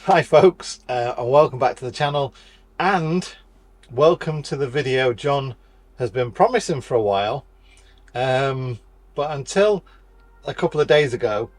Hi folks, and welcome back to the channel, and welcome to the video John has been promising for a while, but until a couple of days ago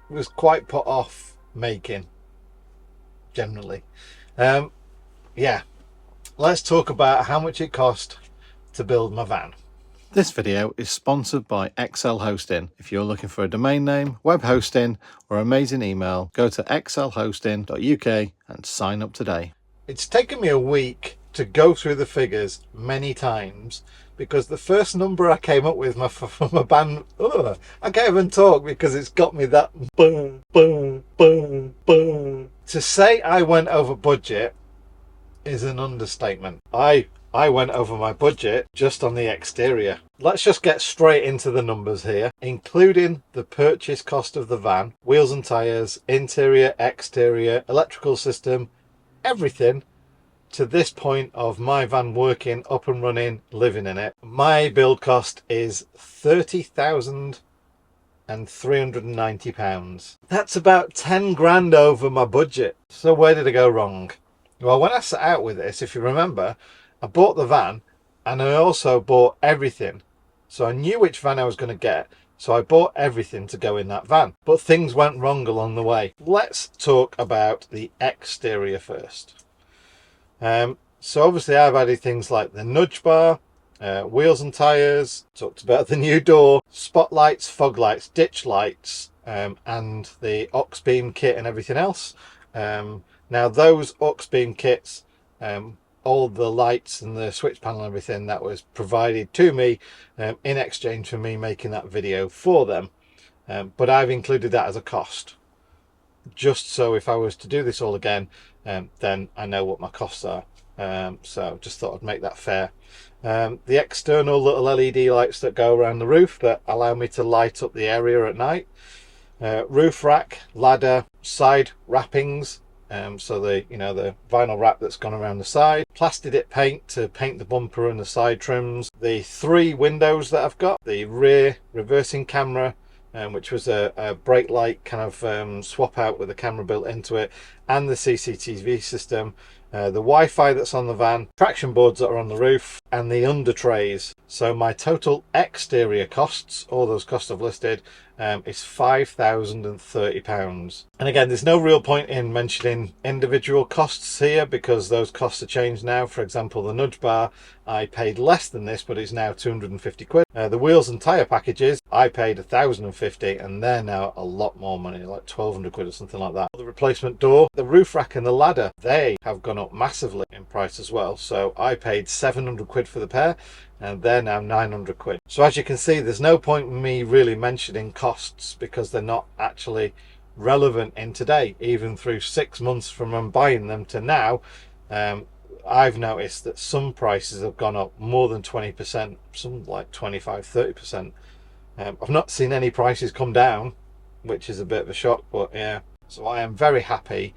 was quite put off making generally. Yeah, let's talk about how much it cost to build my van. This video is sponsored by XL Hosting. If you're looking for a domain name, web hosting, or amazing email, go to xlhosting.uk and sign up today. It's taken me a week to go through the figures many times because the first number I came up with for my van, I can't even talk because it's got me that boom, boom, boom, boom. To say I went over budget is an understatement. I went over my budget just on the exterior. Let's just get straight into the numbers here, including the purchase cost of the van, wheels and tyres, interior, exterior, electrical system, everything to this point of my van working, up and running, living in it. My build cost is £30,390. That's about 10 grand over my budget. So where did I go wrong? Well, when I set out with this, if you remember, I bought the van and I also bought everything. So I knew which van I was going to get. So I bought everything to go in that van. But things went wrong along the way. Let's talk about the exterior first. So obviously I've added things like the nudge bar, wheels and tyres, talked about the new door, spotlights, fog lights, ditch lights, and the aux beam kit and everything else. Now those aux beam kits, all the lights and the switch panel and everything, that was provided to me in exchange for me making that video for them, but I've included that as a cost just so if I was to do this all again, then I know what my costs are. So just thought I'd make that fair. The external little LED lights that go around the roof that allow me to light up the area at night, roof rack, ladder, side wrappings, so the vinyl wrap that's gone around the side, plastidip paint to paint the bumper and the side trims, the 3 windows that I've got, the rear reversing camera, which was a brake light kind of swap out with the camera built into it, and the CCTV system, the Wi-Fi that's on the van, traction boards that are on the roof, and the under trays. So my total exterior costs, all those costs I've listed, is £5,030. And again, there's no real point in mentioning individual costs here because those costs are changed now. For example, the nudge bar, I paid less than this, but it's now 250 quid. The wheels and tyre packages, I paid 1,050, and they're now a lot more money, like 1,200 quid or something like that. The replacement door, the roof rack and the ladder, they have gone up massively in price as well. So I paid 700 quid for the pair, and they're now 900 quid. So as you can see, there's no point in me really mentioning costs because they're not actually relevant in today. Even through 6 months from when buying them to now, I've noticed that some prices have gone up more than 20%, some like 25-30%. I've not seen any prices come down, which is a bit of a shock, but yeah. So I am very happy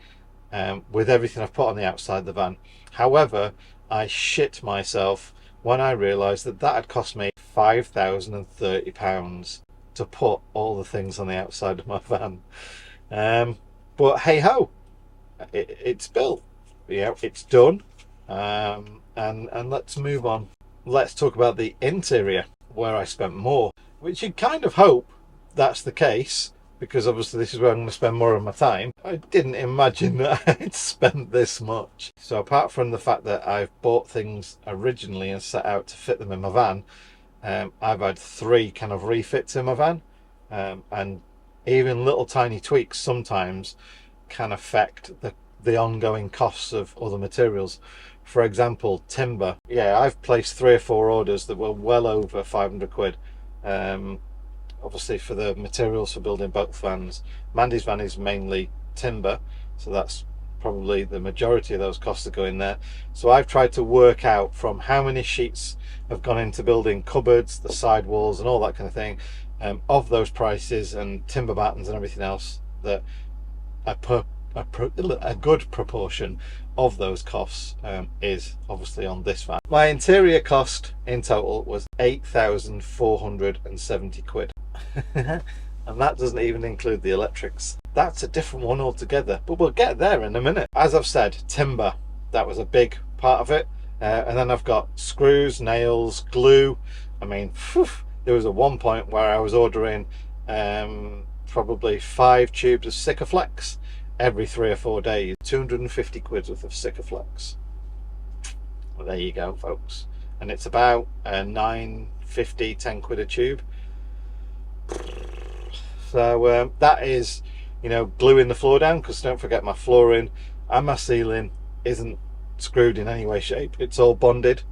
with everything I've put on the outside of the van. However, I shit myself when I realised that that had cost me £5,030 to put all the things on the outside of my van. But hey ho, it's built, it's done, and let's move on. Let's talk about the interior, where I spent more, which you'd kind of hope that's the case because obviously this is where I'm going to spend more of my time. I didn't imagine that I'd spent this much. So apart from the fact that I've bought things originally and set out to fit them in my van, I've had 3 kind of refits in my van, and even little tiny tweaks sometimes can affect the ongoing costs of other materials. For example, timber. Yeah, I've placed 3 or 4 orders that were well over 500 quid. Obviously for the materials for building both vans. Mandy's van is mainly timber, so that's probably the majority of those costs are going there. So I've tried to work out from how many sheets have gone into building cupboards, the side walls and all that kind of thing, of those prices and timber battens and everything else, that a good proportion of those costs is obviously on this van. My interior cost in total was 8,470 quid. and that doesn't even include the electrics. That's a different one altogether, but we'll get there in a minute. As I've said, timber, that was a big part of it. And then I've got screws, nails, glue. I mean, phew, there was at one point where I was ordering probably 5 tubes of Sikaflex every 3 or 4 days. 250 quid worth of Sikaflex. Well, there you go, folks. And it's about 9.50, 10 quid a tube. So that is, you know, gluing the floor down, because don't forget, my flooring and my ceiling isn't screwed in any way, shape. It's all bonded.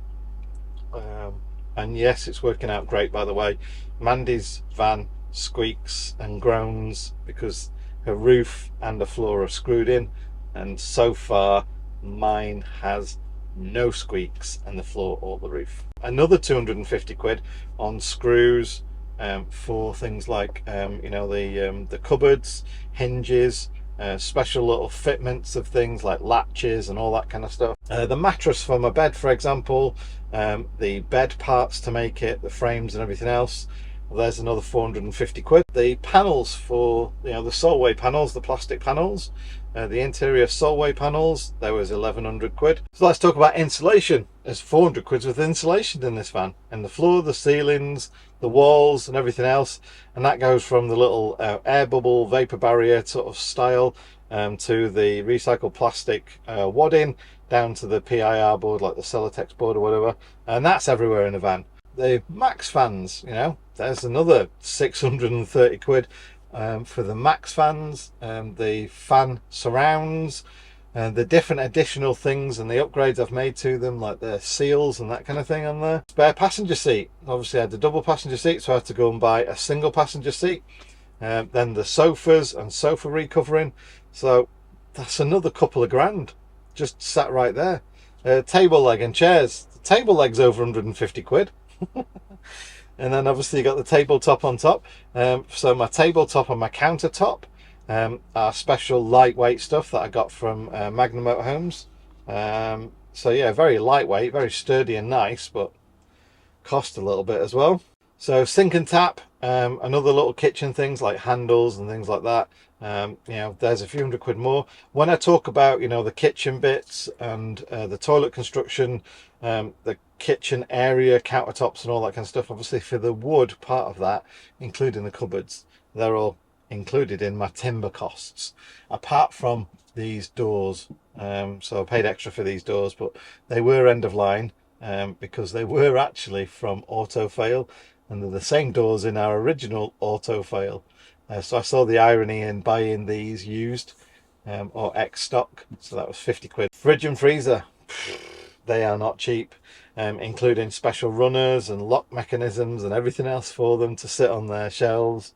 And yes, it's working out great, by the way. Mandy's van squeaks and groans because her roof and the floor are screwed in, and so far mine has no squeaks, and the floor or the roof. Another 250 quid on screws for things like you know, the cupboards, hinges, special little fitments of things like latches and all that kind of stuff. The mattress for my bed, for example, the bed parts to make it, the frames and everything else. Well, there's another 450 quid. The panels for, you know, the Solway panels, the plastic panels, the interior Solway panels, there was 1100 quid. So let's talk about insulation. There's 400 quid with insulation in this van, and the floor, the ceilings, the walls and everything else. And that goes from the little air bubble vapor barrier sort of style to the recycled plastic wadding, down to the PIR board, like the Celotex board or whatever. And that's everywhere in the van. The Max fans, you know, there's another 630 quid for the Max fans, the fan surrounds, the different additional things and the upgrades I've made to them, like the seals and that kind of thing on there. Spare passenger seat, obviously I had the double passenger seat, so I had to go and buy a single passenger seat. Then the sofas and sofa recovering, so that's another couple of grand just sat right there. Table leg and chairs, the table leg's over 150 quid. And then obviously you got the tabletop on top. So my tabletop and my countertop are special lightweight stuff that I got from Magnum Motorhomes. So yeah, very lightweight, very sturdy and nice, but cost a little bit as well. So sink and tap, another little kitchen things like handles and things like that. You know, there's a few hundred quid more. When I talk about, you know, the kitchen bits and the toilet construction, the kitchen area, countertops and all that kind of stuff, obviously for the wood part of that, including the cupboards, they're all included in my timber costs, apart from these doors. So I paid extra for these doors, but they were end of line because they were actually from Auto Fail, and they're the same doors in our original Auto Fail. So I saw the irony in buying these used or ex stock, so that was 50 quid. Fridge and freezer, they are not cheap, including special runners and lock mechanisms and everything else for them to sit on their shelves,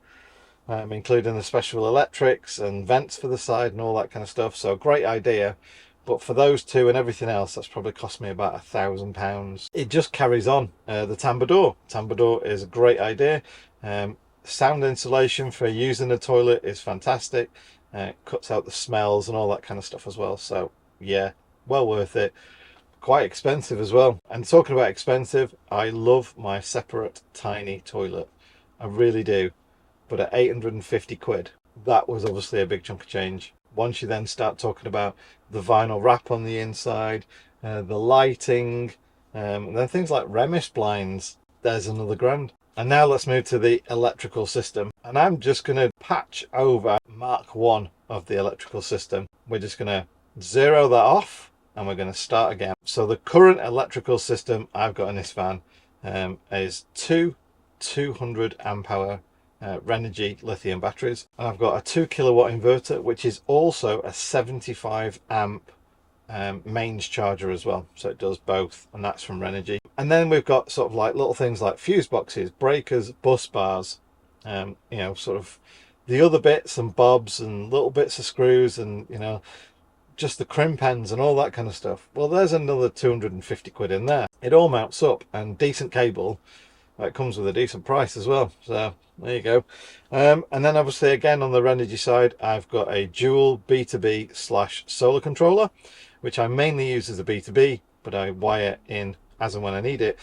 including the special electrics and vents for the side and all that kind of stuff. So great idea, but for those two and everything else, that's probably cost me about £1,000. It just carries on. The tambour door is a great idea. Sound insulation for using the toilet is fantastic. Cuts out the smells and all that kind of stuff as well. So yeah, well worth it. Quite expensive as well. And talking about expensive, I love my separate tiny toilet. I really do. But at 850 quid, that was obviously a big chunk of change. Once you then start talking about the vinyl wrap on the inside, the lighting, and then things like Remis blinds, there's another grand. And now let's move to the electrical system. And I'm just going to patch over Mark 1 of the electrical system. We're just going to zero that off and we're going to start again. So the current electrical system I've got in this van is two 200 amp hour Renogy lithium batteries. And I've got a 2 kilowatt inverter, which is also a 75 amp mains charger as well. So it does both, and that's from Renogy. And then we've got sort of like little things like fuse boxes, breakers, bus bars, you know, sort of the other bits and bobs and little bits of screws and, you know, just the crimp ends and all that kind of stuff. Well, there's another 250 quid in there. It all mounts up, and decent cable. It comes with a decent price as well. So there you go. And then obviously again on the Renogy side, I've got a dual B2B / solar controller, which I mainly use as a B2B, but I wire in as and when I need it,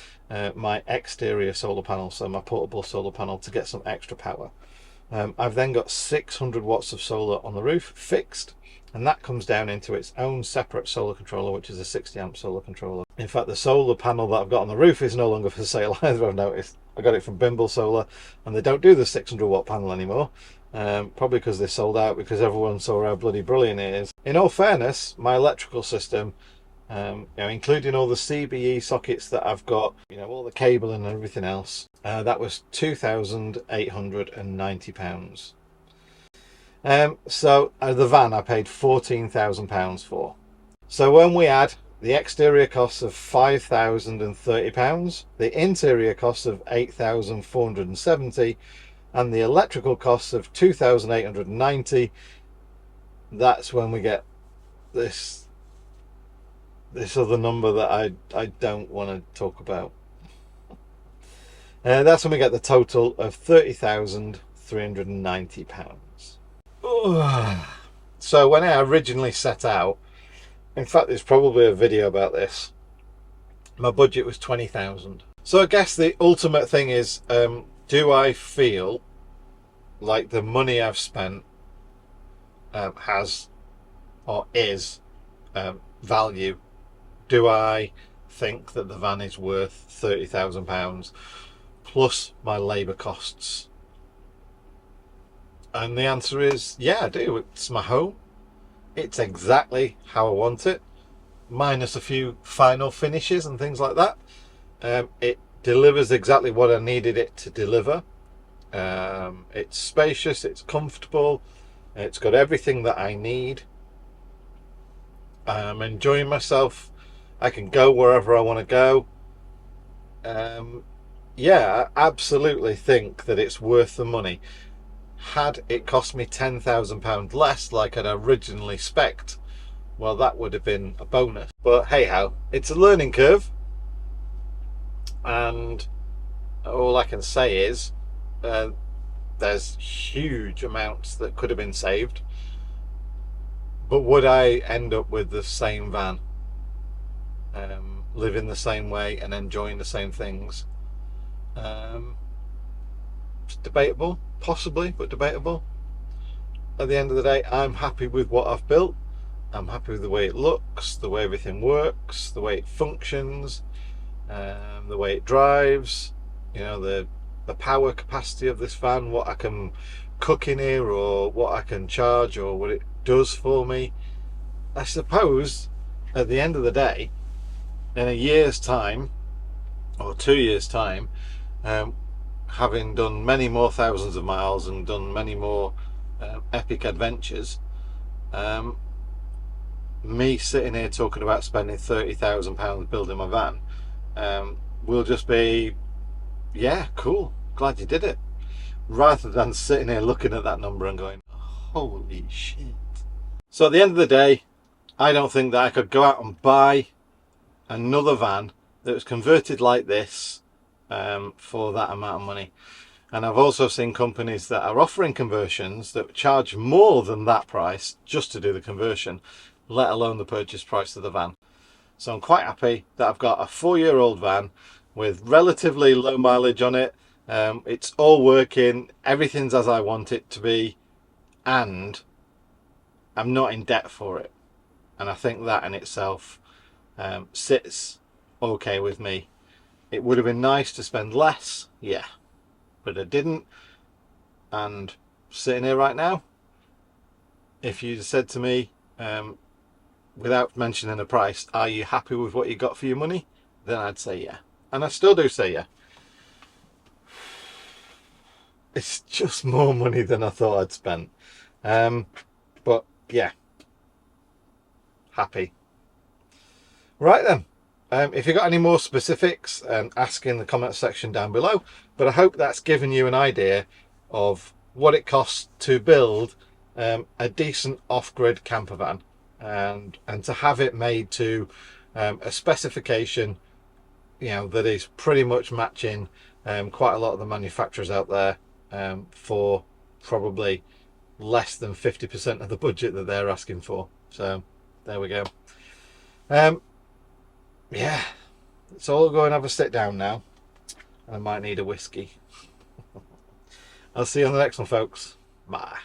my exterior solar panel, so my portable solar panel, to get some extra power. I've then got 600 watts of solar on the roof fixed, and that comes down into its own separate solar controller, which is a 60 amp solar controller. In fact, the solar panel that I've got on the roof is no longer for sale either, I've noticed. I got it from Bimble Solar, and they don't do the 600 watt panel anymore. Probably because they sold out, because everyone saw how bloody brilliant it is. In all fairness, my electrical system, including all the CBE sockets that I've got, all the cable and everything else, that was £2,890. So the van I paid £14,000 for. So when we add the exterior costs of £5,030, the interior costs of £8,470, and the electrical costs of £2,890, that's when we get this other number that I don't want to talk about. That's when we get the total of £30,390. So when I originally set out, in fact there's probably a video about this, my budget was 20,000. So I guess the ultimate thing is, do I feel like the money I've spent has or is value? Do I think that the van is worth £30,000 plus my labour costs? And the answer is yeah, I do. It's my home. It's exactly how I want it, minus a few final finishes and things like that. It delivers exactly what I needed it to deliver. It's spacious, it's comfortable, it's got everything that I need. I'm enjoying myself. I can go wherever I want to go. Yeah, I absolutely think that it's worth the money. Had it cost me £10,000 less, like I'd originally spec'd, well, that would have been a bonus. But hey ho, it's a learning curve, and all I can say is there's huge amounts that could have been saved. But would I end up with the same van, living the same way and enjoying the same things? It's debatable, possibly, but debatable. At the end of the day, I'm happy with what I've built. I'm happy with the way it looks, the way everything works, the way it functions, the way it drives, the power capacity of this van, what I can cook in here, or what I can charge, or what it does for me. I suppose at the end of the day, in a year's time or 2 years' time, having done many more thousands of miles and done many more epic adventures, me sitting here talking about spending £30,000 building my van will just be, yeah, cool, glad you did it, rather than sitting here looking at that number and going, holy shit. So at the end of the day, I don't think that I could go out and buy another van that was converted like this for that amount of money. And I've also seen companies that are offering conversions that charge more than that price just to do the conversion, let alone the purchase price of the van. So I'm quite happy that I've got a 4-year-old van with relatively low mileage on it. It's all working, everything's as I want it to be, and I'm not in debt for it. And I think that in itself sits okay with me. It would have been nice to spend less, yeah, but I didn't. And sitting here right now, if you said to me, without mentioning the price, are you happy with what you got for your money? Then I'd say yeah. And I still do say yeah. It's just more money than I thought I'd spent. But yeah, happy. Right then. If you've got any more specifics, ask in the comment section down below. But I hope that's given you an idea of what it costs to build a decent off-grid camper van, and to have it made to a specification that is pretty much matching quite a lot of the manufacturers out there for probably less than 50% of the budget that they're asking for. So there we go. Yeah, so I'll go and have a sit down now. I might need a whiskey. I'll see you on the next one, folks. Bye.